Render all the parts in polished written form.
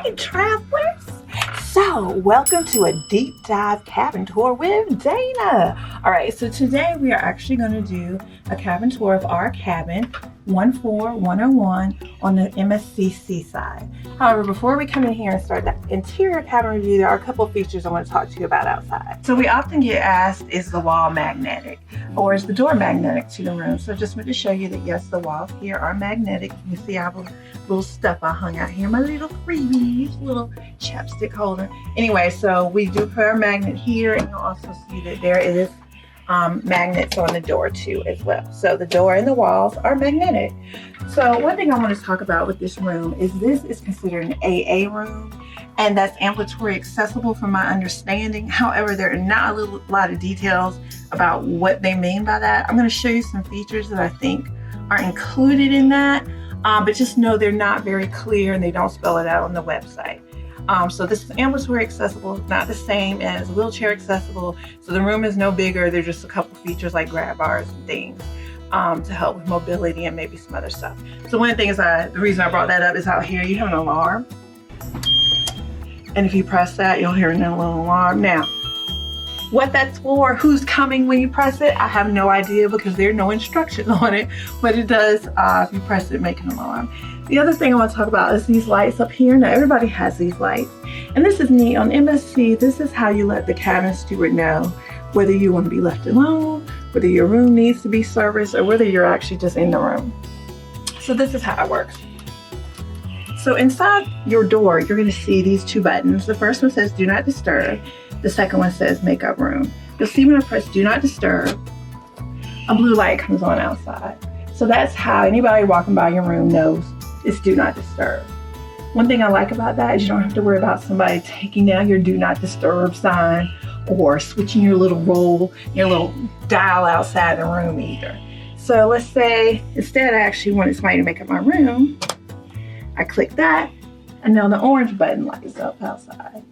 right, travelers. So, welcome to a deep dive cabin tour with Dana. All right, so today we are actually going to do a cabin tour of our cabin, 14101 on the MSC Seaside. However, before we come in here and start the interior cabin review, there are a couple of features I want to talk to you about outside. So we often get asked, is the wall magnetic or is the door magnetic to the room? So I just want to show you that yes, the walls here are magnetic. You see I have a little stuff I hung out here, my little freebies, little chapstick holder. Anyway, so we do put our magnet here, and you'll also see that there is magnets on the door too as well. So the door and the walls are magnetic. So one thing I want to talk about with this room is this is considered an AA room, and that's ambulatory accessible from my understanding. However, there are not a lot of details about what they mean by that. I'm going to show you some features that I think are included in that, but just know they're not very clear and they don't spell it out on the website. So this is ambulatory accessible, not the same as wheelchair accessible. So the room is no bigger. There's just a couple features like grab bars and things to help with mobility and maybe some other stuff. So one of the things, the reason I brought that up is out here you have an alarm. And if you press that, you'll hear another little alarm. Now, what that's for, who's coming when you press it, I have no idea because there are no instructions on it. But it does, if you press it, make an alarm. The other thing I want to talk about is these lights up here. Now, everybody has these lights. And this is neat. On MSC, this is how you let the cabin steward know whether you want to be left alone, whether your room needs to be serviced, or whether you're actually just in the room. So this is how it works. So inside your door, you're going to see these two buttons. The first one says do not disturb. The second one says make up room. You'll see when I press do not disturb, a blue light comes on outside. So that's how anybody walking by your room knows it's do not disturb. One thing I like about that is you don't have to worry about somebody taking down your do not disturb sign or switching your little roll, your little dial outside the room either. So let's say instead I actually wanted somebody to make up my room. I click that, and now the orange button lights up outside.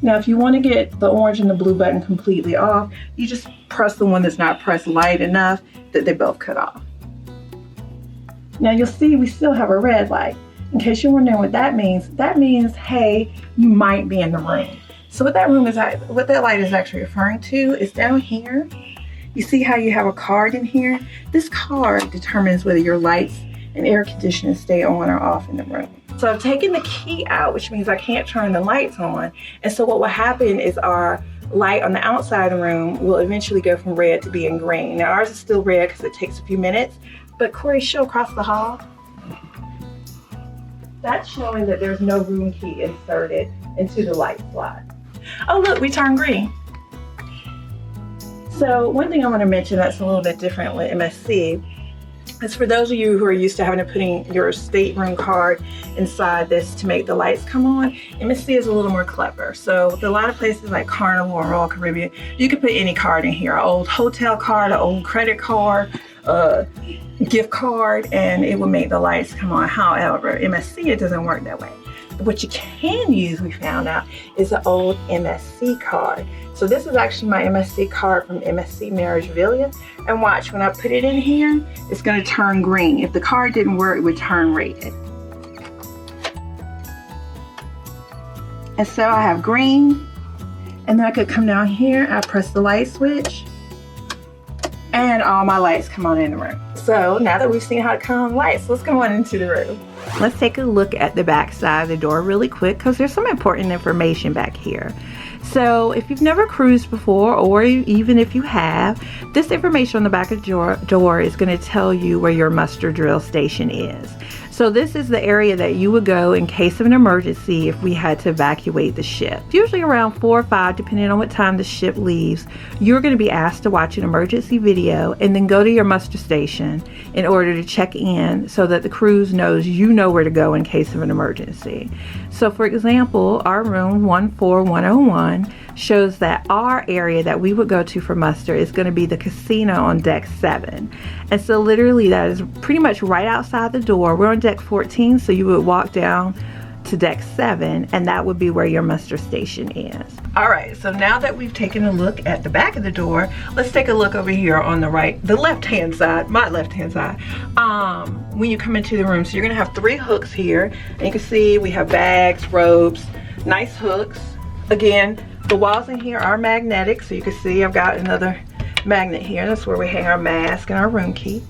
Now, if you want to get the orange and the blue button completely off, you just press the one that's not pressed light enough that they both cut off. Now you'll see we still have a red light. In case you're wondering what that means, hey, you might be in the room. So what that light is actually referring to is down here. You see how you have a card in here? This card determines whether your lights and air conditioning stay on or off in the room. So I've taken the key out, which means I can't turn the lights on. And so what will happen is our light on the outside of the room will eventually go from red to being green. Now ours is still red because it takes a few minutes, but Corey, show across the hall. That's showing that there's no room key inserted into the light slot. Oh look, we turned green. So one thing I want to mention that's a little bit different with MSC is for those of you who are used to having to putting your stateroom card inside this to make the lights come on, MSC is a little more clever. So a lot of places like Carnival or Royal Caribbean, you can put any card in here, an old hotel card, an old credit card, a gift card, and it will make the lights come on. However, MSC, it doesn't work that way. What you can use, we found out, is an old MSC card. So this is actually my MSC card from MSC Memorabilia. And watch, when I put it in here, it's going to turn green. If the card didn't work, it would turn red. And so I have green. And then I could come down here, I press the light switch, and all my lights come on in the room. So now that we've seen how to come on lights, let's go on into the room. Let's take a look at the back side of the door really quick because there's some important information back here. So if you've never cruised before, or even if you have, this information on the back of the door is going to tell you where your muster drill station is. So this is the area that you would go in case of an emergency if we had to evacuate the ship. Usually around 4 or 5, depending on what time the ship leaves, you're going to be asked to watch an emergency video and then go to your muster station in order to check in so that the cruise knows you know where to go in case of an emergency. So for example, our room 14101 shows that our area that we would go to for muster is going to be the casino on deck 7. And so literally that is pretty much right outside the door. We're on deck 14, so you would walk down to deck 7, and that would be where your muster station is. All right, so now that we've taken a look at the back of the door, let's take a look over here on the right, the left-hand side, my left-hand side, when you come into the room. So you're gonna have 3 hooks here, and you can see we have bags, robes, nice hooks. Again, the walls in here are magnetic, so you can see I've got another magnet here. That's where we hang our mask and our room key.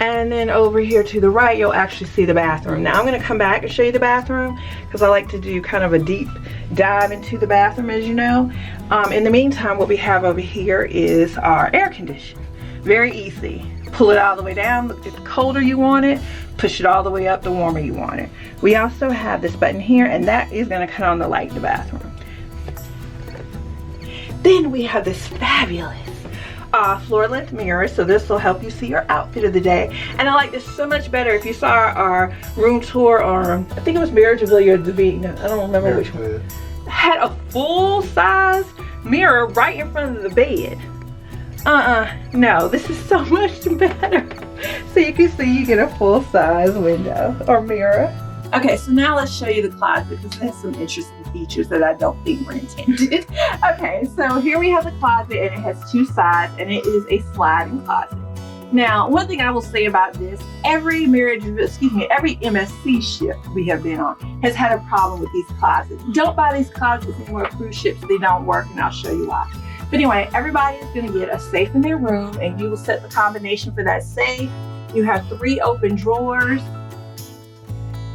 And then over here to the right, you'll actually see the bathroom. Now I'm going to come back and show you the bathroom because I like to do kind of a deep dive into the bathroom, as you know. In the meantime, what we have over here is our air conditioner. Very easy. Pull it all the way down. The colder you want it, push it all the way up, the warmer you want it. We also have this button here, and that is going to cut on the light in the bathroom. Then we have this fabulous floor length mirror, so this will help you see your outfit of the day. And I like this so much better. If you saw our room tour, or I think it was Marriage of Divine, I don't remember which one, had a full size mirror right in front of the bed. No, this is so much better. So you can see, you get a full size window or mirror. Okay, so now let's show you the closet because it has some interesting features that I don't think were intended. Okay, so here we have the closet, and it has 2 sides, and it is a sliding closet. Now, one thing I will say about this, every MSC ship we have been on has had a problem with these closets. Don't buy these closets anymore. Cruise ships, they don't work, and I'll show you why. But anyway, everybody is going to get a safe in their room, and you will set the combination for that safe. You have 3 open drawers,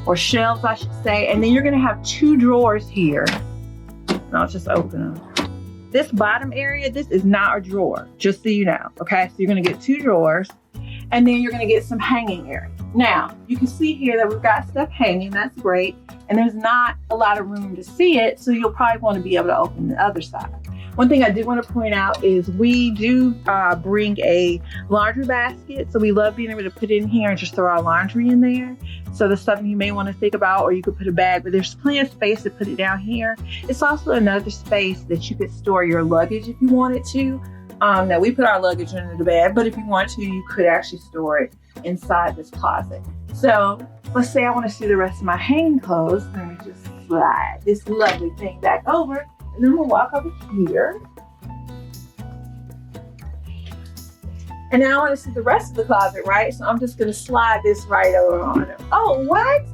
or shelves I should say, and then you're going to have 2 drawers here. And I'll just open them. This bottom area, this is not a drawer, just so you know. Okay, so you're going to get 2 drawers, and then you're going to get some hanging area. Now you can see here that we've got stuff hanging. That's great, and there's not a lot of room to see it, so you'll probably want to be able to open the other side. One thing I did want to point out is we do bring a laundry basket, so we love being able to put it in here and just throw our laundry in there. So that's something you may want to think about, or you could put a bag, but there's plenty of space to put it down here. It's also another space that you could store your luggage if you wanted to. Now we put our luggage under the bed, but if you want to, you could actually store it inside this closet. So let's say I want to see the rest of my hanging clothes. Let me just slide this lovely thing back over. And then we'll walk over here. And now I want to see the rest of the closet, right? So I'm just going to slide this right over on it. Oh, what?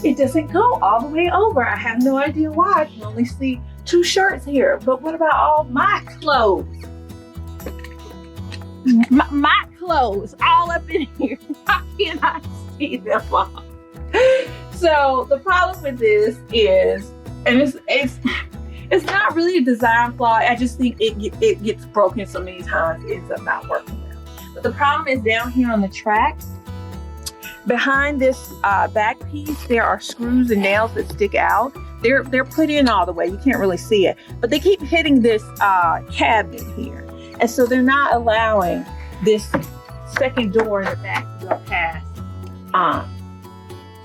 It doesn't go all the way over. I have no idea why. I can only see 2 shirts here. But what about all my clothes? My clothes all up in here. How can I see them all? So the problem with this is, and it's not really a design flaw. I just think it gets broken so many times it ends up not working well. But the problem is down here on the track, behind this back piece, there are screws and nails that stick out. They're put in all the way. You can't really see it, but they keep hitting this cabinet here, and so they're not allowing this second door in the back to go past,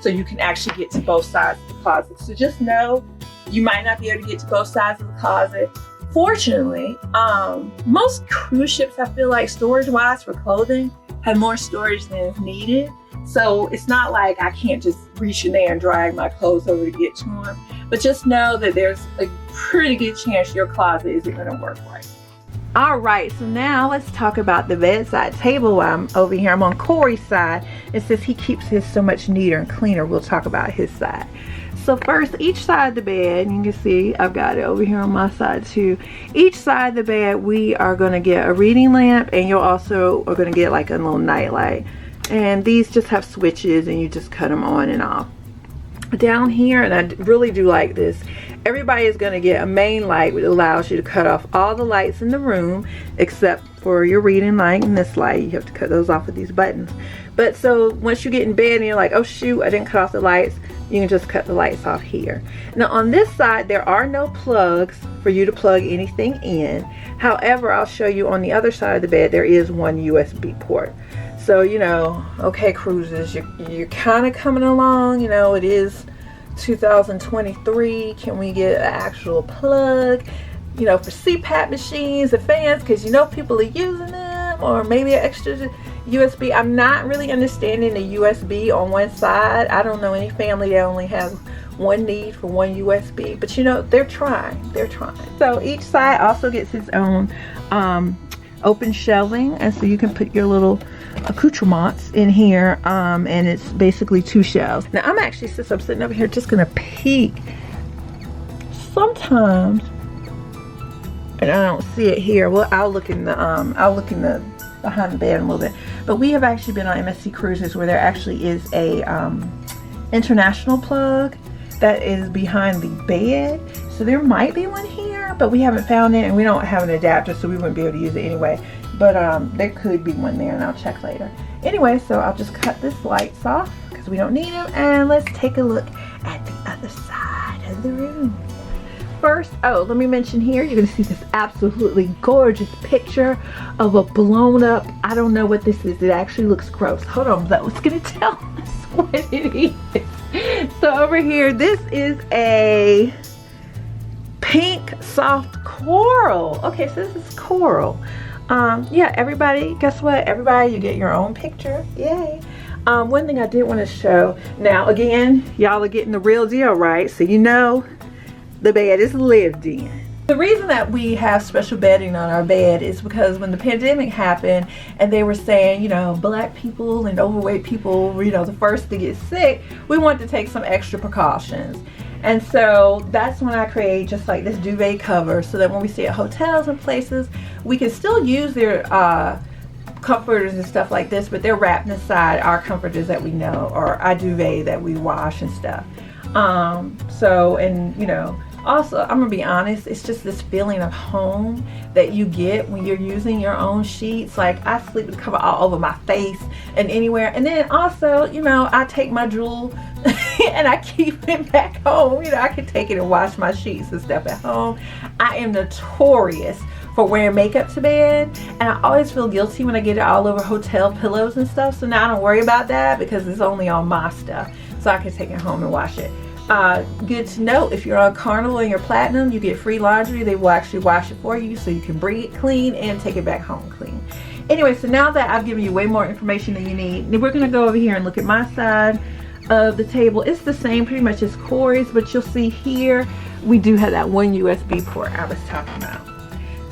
so you can actually get to both sides of the closet. So just know, you might not be able to get to both sides of the closet. Fortunately, most cruise ships, I feel like storage-wise for clothing, have more storage than is needed. So it's not like I can't just reach in there and drag my clothes over to get to them. But just know that there's a pretty good chance your closet isn't going to work right. All right, so now let's talk about the bedside table. While I'm over here, I'm on Corey's side. It says he keeps his so much neater and cleaner. We'll talk about his side. So first, each side of the bed, you can see I've got it over here on my side too. Each side of the bed, we are going to get a reading lamp, and you'll also are going to get like a little night light. And these just have switches, and you just cut them on and off. Down here, and I really do like this, everybody is going to get a main light, which allows you to cut off all the lights in the room except for your reading light and this light. You have to cut those off with these buttons. But so once you get in bed and you're like, oh shoot, I didn't cut off the lights, you can just cut the lights off here. Now on this side, there are no plugs for you to plug anything in. However, I'll show you on the other side of the bed, there is one USB port. So, you know, okay, cruises, you're kind of coming along. You know, it is 2023. Can we get an actual plug, you know, for CPAP machines and fans? Because, you know, people are using them, or maybe an extra USB. I'm not really understanding the USB on one side. I don't know any family that only has one need for one USB, but you know, they're trying. So each side also gets its own open shelving, and so you can put your little accoutrements in here, and it's basically 2 shelves. Now I'm actually, since I'm sitting over here, just gonna peek sometimes, and I don't see it here. Well, I'll look in the behind the bed a little bit. But we have actually been on MSC cruises where there actually is a international plug that is behind the bed. So there might be one here, but we haven't found it, and we don't have an adapter, so we wouldn't be able to use it anyway. But there could be one there, and I'll check later. Anyway, so I'll just cut this lights off because we don't need them, and let's take a look at the other side of the room. First, let me mention here, you're gonna see this absolutely gorgeous picture of a blown up, I don't know what this is. It actually looks gross. Hold on, that was gonna tell us what it is. So over here, this is a pink soft coral. Okay, so this is coral. Yeah, everybody, guess what? Everybody, you get your own picture. Yay. One thing I did want to show. Now, again, y'all are getting the real deal, right? So you know the bed is lived in. The reason that we have special bedding on our bed is because when the pandemic happened and they were saying, you know, black people and overweight people were, you know, the first to get sick, we wanted to take some extra precautions. And so that's when I create just like this duvet cover, so that when we stay at hotels and places, we can still use their comforters and stuff like this, but they're wrapped inside our comforters that we know, or our duvet that we wash and stuff. So, and you know, also, I'm gonna be honest, it's just this feeling of home that you get when you're using your own sheets. Like, I sleep with cover all over my face and anywhere. And then also, you know, I take my drool and I keep it back home. You know, I can take it and wash my sheets and stuff at home. I am notorious for wearing makeup to bed, and I always feel guilty when I get it all over hotel pillows and stuff. So now I don't worry about that because it's only on my stuff. So I can take it home and wash it. Good to know, if you're on Carnival and you're Platinum, you get free laundry. They will actually wash it for you, so you can bring it clean and take it back home clean. Anyway, so now that I've given you way more information than you need, we're going to go over here and look at my side of the table. It's the same pretty much as Corey's, but you'll see here we do have that one USB port I was talking about.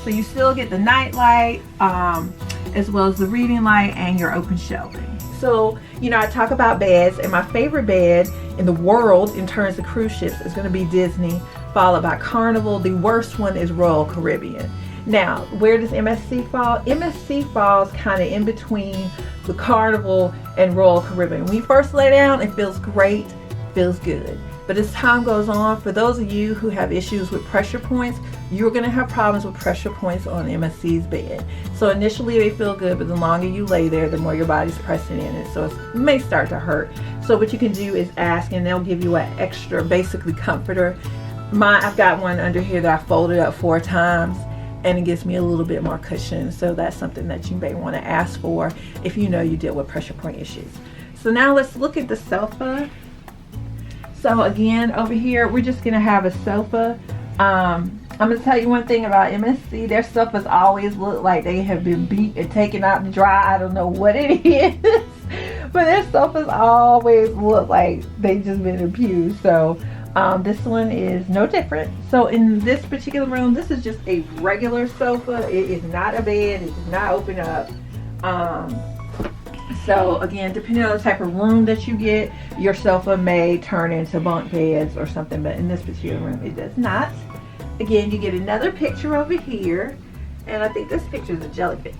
So you still get the night light, as well as the reading light and your open shelving. So, you know, I talk about beds, and my favorite bed in the world in terms of cruise ships is going to be Disney, followed by Carnival. The worst one is Royal Caribbean. Now, where does MSC fall? MSC falls kind of in between the Carnival and Royal Caribbean. When you first lay down, it feels great, feels good. But as time goes on, for those of you who have issues with pressure points, you're going to have problems with pressure points on MSC's bed. So initially they feel good, but the longer you lay there, the more your body's pressing in it. So it may start to hurt. So what you can do is ask, and they'll give you an extra, basically, comforter. I've got one under here that I folded up 4 times, and it gives me a little bit more cushion. So that's something that you may want to ask for if you know you deal with pressure point issues. So now let's look at the sofa. So again, over here, we're just gonna have a sofa. I'm gonna tell you one thing about MSC. Their sofas always look like they have been beat and taken out to dry. I don't know what it is, but their sofas always look like they've just been abused. So this one is no different. So in this particular room, this is just a regular sofa. It is not a bed. It does not open up. So again, depending on the type of room that you get, your sofa may turn into bunk beds or something, but in this particular room it does not. Again, you get another picture over here, and I think this picture is a jellyfish.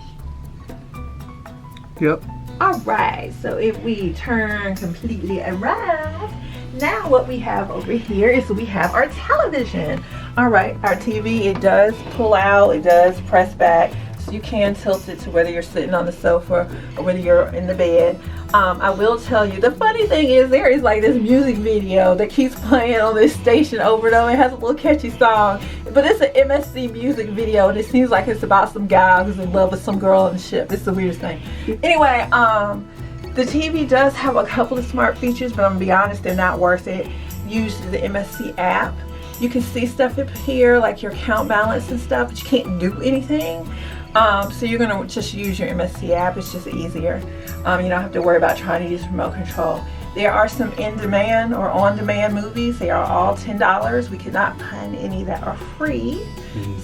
Yep. Alright, so if we turn completely around, now what we have over here is we have our television. Alright, our TV, it does pull out, it does press back. So you can tilt it to whether you're sitting on the sofa or whether you're in the bed. I will tell you, the funny thing is there is like this music video that keeps playing on this station over and over. It has a little catchy song, but it's an MSC music video, and it seems like it's about some guy who's in love with some girl on the ship. It's the weirdest thing. Anyway, the TV does have a couple of smart features, but I'm gonna be honest, they're not worth it. Use the MSC app. You can see stuff up here like your account balance and stuff, but you can't do anything. So you're gonna just use your MSC app. It's just easier. You don't have to worry about trying to use remote control. There are some in-demand or on-demand movies. They are all $10. We cannot find any that are free.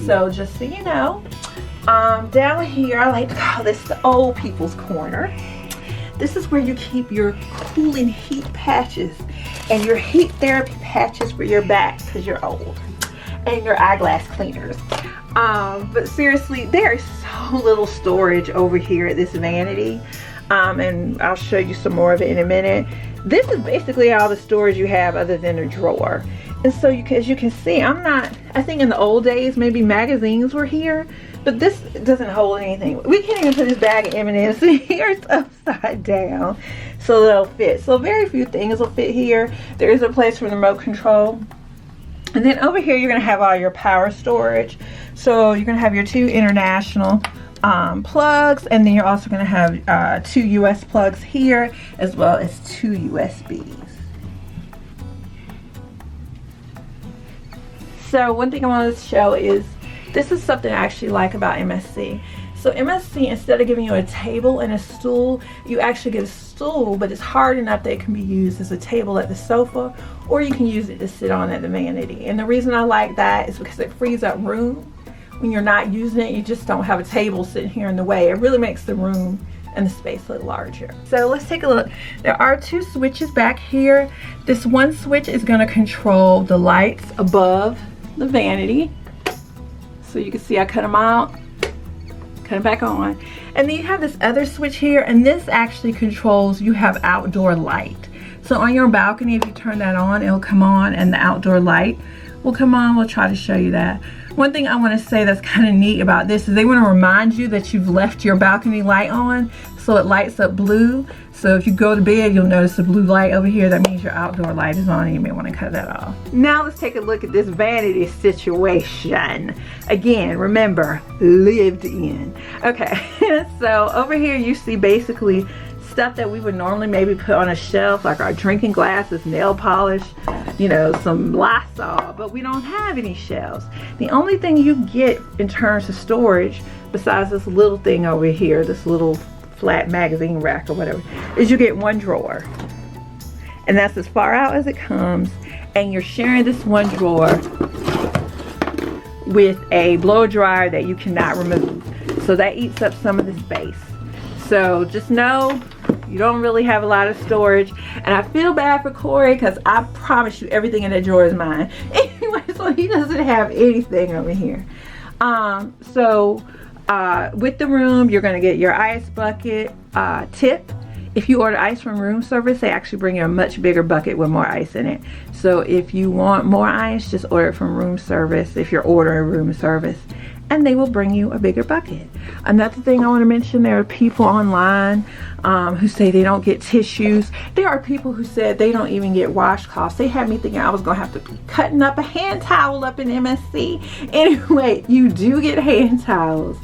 So just so you know. Down here, I like to call this the old people's corner. This is where you keep your cooling heat patches and your heat therapy patches for your back because you're old, and your eyeglass cleaners. But seriously, there is so little storage over here at this Vanity, and I'll show you some more of it in a minute. This is basically all the storage you have other than a drawer. And so as you can see, I think in the old days maybe magazines were here, but this doesn't hold anything. We can't even put this bag of M&Ms here. It's upside down so they'll fit. So very few things will fit here. There is a place for the remote control. And then over here you're going to have all your power storage. So you're going to have your 2 international plugs, and then you're also going to have 2 US plugs here, as well as 2 USBs. So one thing I wanted to show is, this is something I actually like about MSC. So MSC, instead of giving you a table and a stool, you actually get a stool, but it's hard enough that it can be used as a table at the sofa, or you can use it to sit on at the Vanity. And the reason I like that is because it frees up room. When you're not using it, you just don't have a table sitting here in the way. It really makes the room and the space look larger. So let's take a look. There are 2 switches back here. This one switch is going to control the lights above the Vanity. So you can see I cut them out, cut them back on. And then you have this other switch here, and this actually controls, you have outdoor light. So on your balcony, if you turn that on, it'll come on and the outdoor light will come on. We'll try to show you that. One thing I want to say that's kind of neat about this is they want to remind you that you've left your balcony light on, so it lights up blue. So if you go to bed, you'll notice the blue light over here. That means your outdoor light is on, and you may want to cut that off. Now let's take a look at this Vanity situation. Again, remember, lived in. Okay, so over here you see basically stuff that we would normally maybe put on a shelf, like our drinking glasses, nail polish, you know, some Lysol, but we don't have any shelves. The only thing you get in terms of storage, besides this little thing over here, this little flat magazine rack or whatever, is you get 1 drawer. And that's as far out as it comes, and you're sharing this 1 drawer with a blow dryer that you cannot remove. So that eats up some of the space. So just know you don't really have a lot of storage, and I feel bad for Corey because I promise you everything in that drawer is mine. Anyway, so he doesn't have anything over here. With the room, you're going to get your ice bucket. Tip: if you order ice from room service, they actually bring you a much bigger bucket with more ice in it. So if you want more ice, just order it from room service if you're ordering room service, and they will bring you a bigger bucket. Another thing I want to mention, there are people online who say they don't get tissues. There are people who said they don't even get washcloths. They had me thinking I was going to have to be cutting up a hand towel up in MSC. Anyway, you do get hand towels,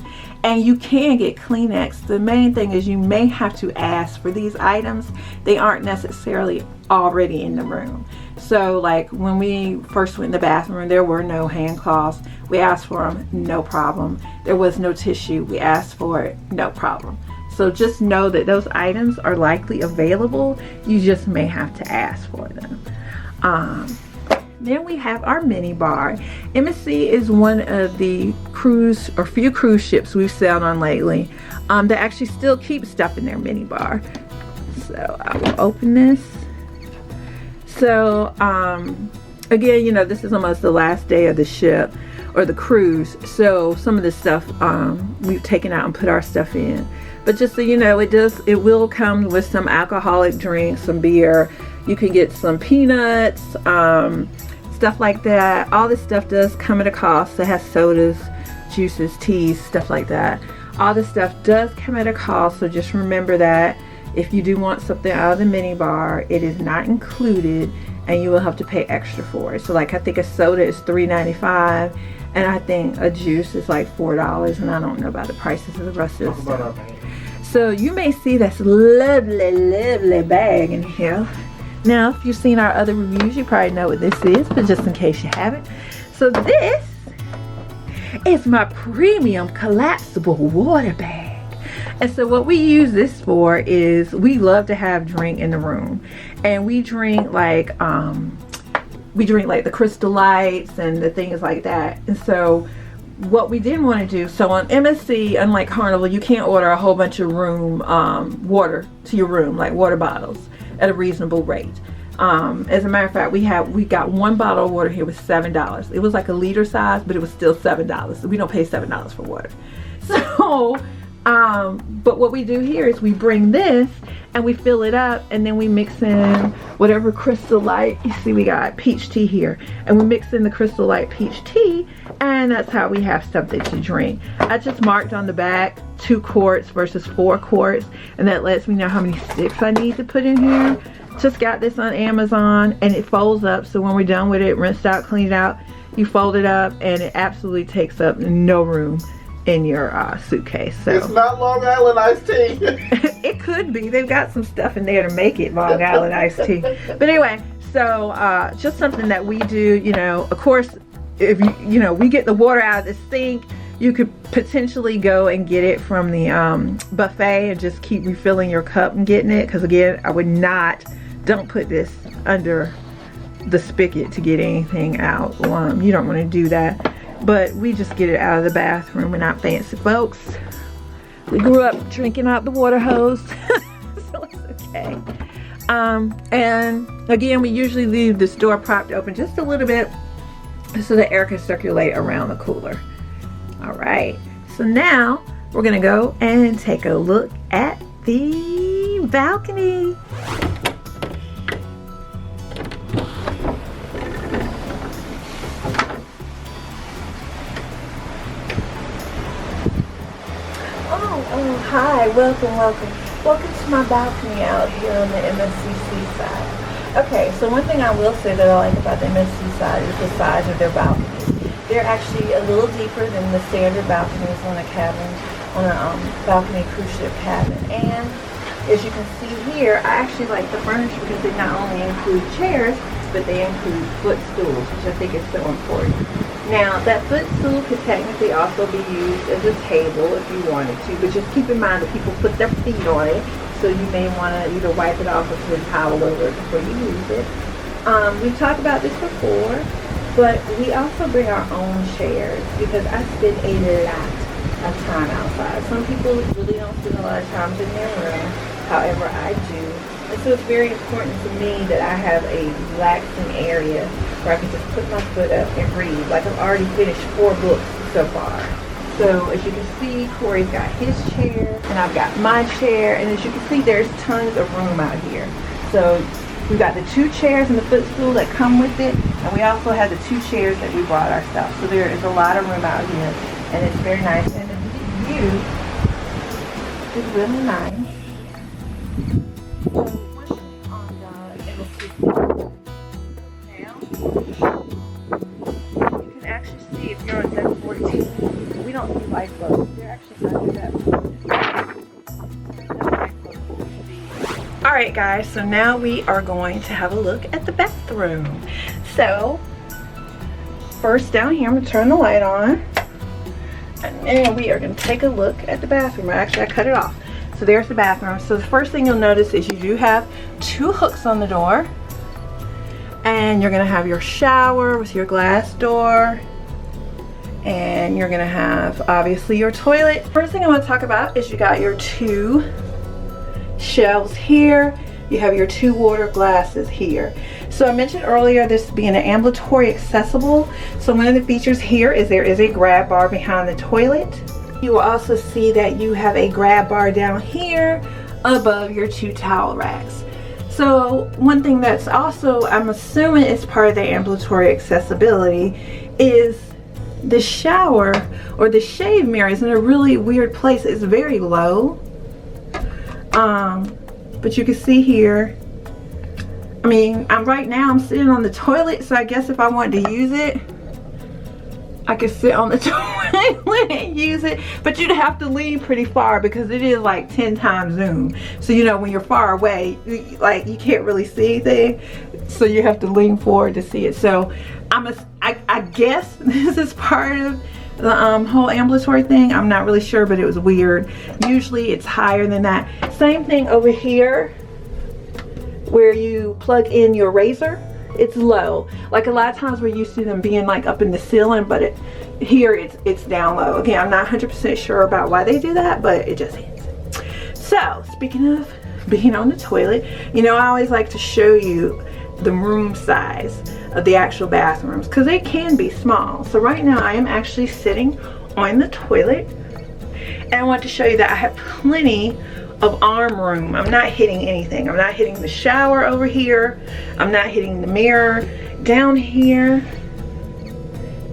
and you can get Kleenex. The main thing is you may have to ask for these items. They aren't necessarily already in the room. So like when we first went in the bathroom, there were no hand cloths. We asked for them, no problem. There was no tissue. We asked for it, no problem. So just know that those items are likely available. You just may have to ask for them. Then we have our mini bar. MSC is one of the few cruise ships we've sailed on lately that actually still keep stuff in their mini bar. So I will open this. So again, you know, this is almost the last day of the ship or the cruise, so some of this stuff we've taken out and put our stuff in. But just so you know, it will come with some alcoholic drinks, some beer. You can get some peanuts, stuff like that. All this stuff does come at a cost. It has sodas, juices, teas, stuff like that. All this stuff does come at a cost, so just remember that. If you do want something out of the mini bar, it is not included, and you will have to pay extra for it. So like I think a soda is $3.95, and I think a juice is like $4, and I don't know about the prices of the rest of the stuff. So you may see this lovely bag in here. Now if you've seen our other reviews, you probably know what this is, but just in case you haven't. So this is my premium collapsible water bag. And so what we use this for is we love to have drink in the room, and we drink like the Crystal Lights and the things like that. And so what we didn't want to do, so on MSC, unlike Carnival, you can't order a whole bunch of room water to your room, like water bottles, at a reasonable rate. As a matter of fact, we got one bottle of water here with $7. It was like a liter size, but it was still $7. We don't pay $7 for water. So but what we do here is we bring this and we fill it up, and then we mix in whatever Crystal Light. You see we got peach tea here, and we mix in the Crystal Light peach tea, and that's how we have something to drink. I just marked on the back 2 quarts versus 4 quarts, and that lets me know how many sticks I need to put in here. Just got this on Amazon, and it folds up, so when we're done with it, rinsed out, cleaned out, you fold it up, and it absolutely takes up no room in your suitcase. So it's not Long Island iced tea. It could be. They've got some stuff in there to make it Long Island iced tea. But anyway, so just something that we do. You know, of course, if we get the water out of the sink, you could potentially go and get it from the buffet and just keep refilling your cup and getting it. Because again, I would not. Don't put this under the spigot to get anything out. You don't want to do that. But we just get it out of the bathroom. We're not fancy folks. We grew up drinking out the water hose. So it's okay. And again, we usually leave this door propped open just a little bit so the air can circulate around the cooler. Alright, so now we're gonna go and take a look at the balcony. Oh, hi, welcome to my balcony out here on the MSC Seaside. Okay, so one thing I will say that I like about the MSC Seaside is the size of their balconies. They're actually a little deeper than the standard balconies on a balcony cruise ship cabin. And as you can see here, I actually like the furniture because they not only include chairs, but they include footstools, which I think is so important. Now, that footstool could technically also be used as a table if you wanted to, but just keep in mind that people put their feet on it, so you may want to either wipe it off or put a towel over it before you use it. We've talked about this before, but we also bring our own chairs because I spend a lot of time outside. Some people really don't spend a lot of time in their room, however I do. And so it's very important to me that I have a relaxing area where I can just put my foot up and read. Like I've already finished 4 books so far. So as you can see, Corey's got his chair and I've got my chair. And as you can see, there's tons of room out here. So we've got the 2 chairs and the footstool that come with it. And we also have the 2 chairs that we brought ourselves. So there is a lot of room out here. And it's very nice. And the view is really nice. You can actually see if you're on deck 14. We don't do lifeboats. They're actually under that. Alright guys, so now we are going to have a look at the bathroom. So first down here, I'm going to turn the light on. And then we are going to take a look at the bathroom. Actually, I cut it off. So there's the bathroom. So the first thing you'll notice is you do have 2 hooks on the door. And you're going to have your shower with your glass door. And you're going to have, obviously, your toilet. First thing I want to talk about is you got your 2 shelves here. You have your 2 water glasses here. So I mentioned earlier this being an ambulatory accessible. So one of the features here is there is a grab bar behind the toilet. You will also see that you have a grab bar down here above your 2 towel racks. So one thing that's also, I'm assuming is part of the ambulatory accessibility, is the shower or the shave mirror is in a really weird place. It's very low. But you can see here, I mean, right now I'm sitting on the toilet, so I guess if I wanted to use it, I could sit on the toilet and use it, but you'd have to lean pretty far because it is like 10 times zoom. So you know, when you're far away, like you can't really see anything, so you have to lean forward to see it. So I guess this is part of the whole ambulatory thing. I'm not really sure, but it was weird. Usually it's higher than that. Same thing over here where you plug in your razor. It's low. Like a lot of times we're used to them being like up in the ceiling, but here it's down low. Again, I'm not 100% sure about why they do that, but it just is. So speaking of being on the toilet, you know, I always like to show you the room size of the actual bathrooms because they can be small. So right now I am actually sitting on the toilet, and I want to show you that I have plenty of arm room. I'm not hitting anything. I'm not hitting the shower over here. I'm not hitting the mirror down here.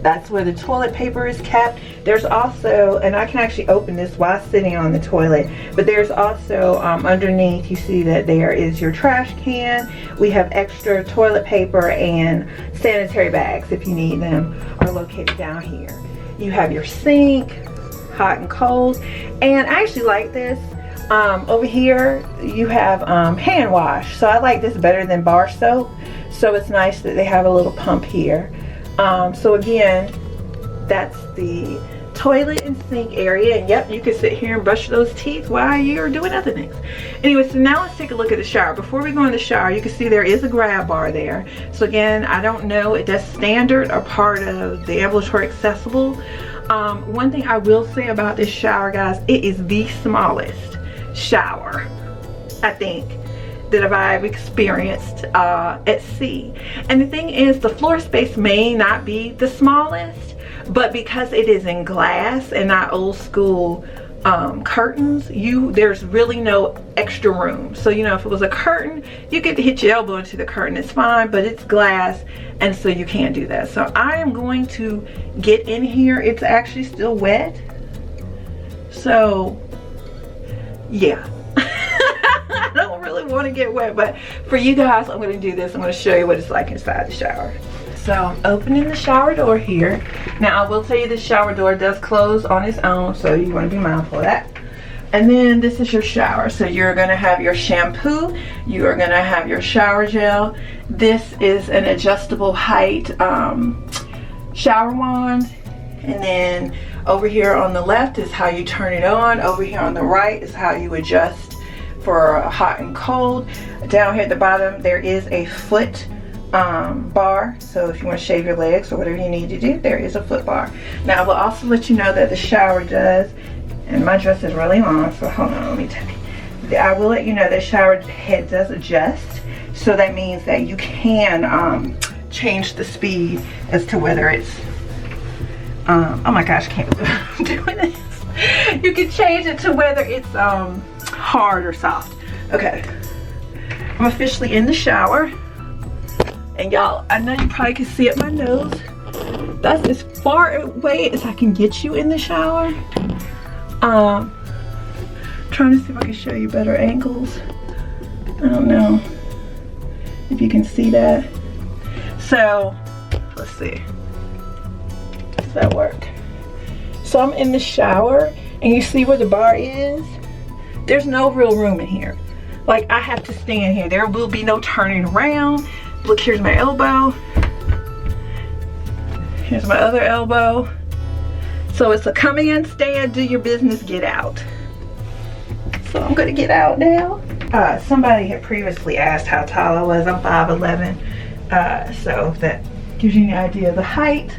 That's where the toilet paper is kept. There's also, and I can actually open this while sitting on the toilet, but there's also underneath, you see that there is your trash can. We have extra toilet paper and sanitary bags if you need them are located down here. You have your sink, hot and cold, and I actually like this. Over here you have hand wash, so I like this better than bar soap. So it's nice that they have a little pump here. So again, that's the toilet and sink area, and yep, you can sit here and brush those teeth while you're doing other things. Anyway, so now let's take a look at the shower. Before we go in the shower, you can see there is a grab bar there. So again, I don't know if that's standard or part of the ambulatory accessible. One thing I will say about this shower, guys, it is the smallest shower, I think, that I've experienced at sea. And the thing is, the floor space may not be the smallest, but because it is in glass and not old school curtains, there's really no extra room. So you know, if it was a curtain, you get to hit your elbow into the curtain, it's fine, but it's glass, and so you can't do that. So I am going to get in here. It's actually still wet, so yeah. I don't really want to get wet, but for you guys, I'm going to do this. I'm going to show you what it's like inside the shower. So I'm opening the shower door here. Now I will tell you the shower door does close on its own, so you want to be mindful of that. And then this is your shower. So you're going to have your shampoo. You are going to have your shower gel. This is an adjustable height shower wand. And then over here on the left is how you turn it on. Over here on the right is how you adjust for hot and cold. Down here at the bottom there is a foot bar, so if you want to shave your legs or whatever you need to do, there is a foot bar. Now I will also let you know that the shower does, and my dress is really long, so hold on, let me tell you. I will let you know that shower head does adjust, so that means that you can change the speed as to whether it's oh my gosh, I can't believe I'm doing this. You can change it to whether it's hard or soft. Okay, I'm officially in the shower, and y'all, I know you probably can see it my nose. That's as far away as I can get you in the shower. Trying to see if I can show you better angles. I don't know if you can see that. So let's see, does that work? So I'm in the shower, and you see where the bar is? There's no real room in here. Like, I have to stand here. There will be no turning around. Look, here's my elbow. Here's my other elbow. So it's a come in, stand, do your business, get out. So I'm gonna get out now. Somebody had previously asked how tall I was. I'm 5'11". So that gives you an idea of the height.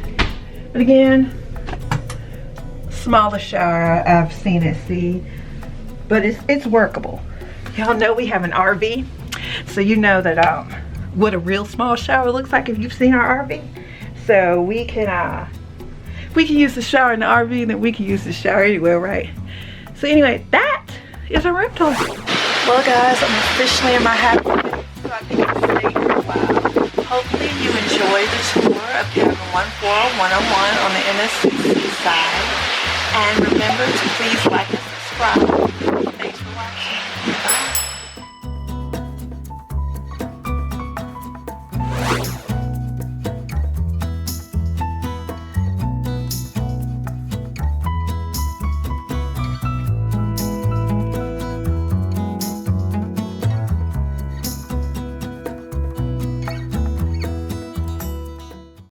But again, smallest shower I've seen at sea, but it's workable. Y'all know we have an RV, so you know that what a real small shower looks like if you've seen our RV. So we can use the shower in the RV, and then we can use the shower anywhere, right? So anyway, that is a room tour. Well guys, I'm officially in my happy place, so I think I'll stay for a while. Hopefully you enjoy the tour of cabin 14101 on the MSC Seaside. And remember to please like and subscribe.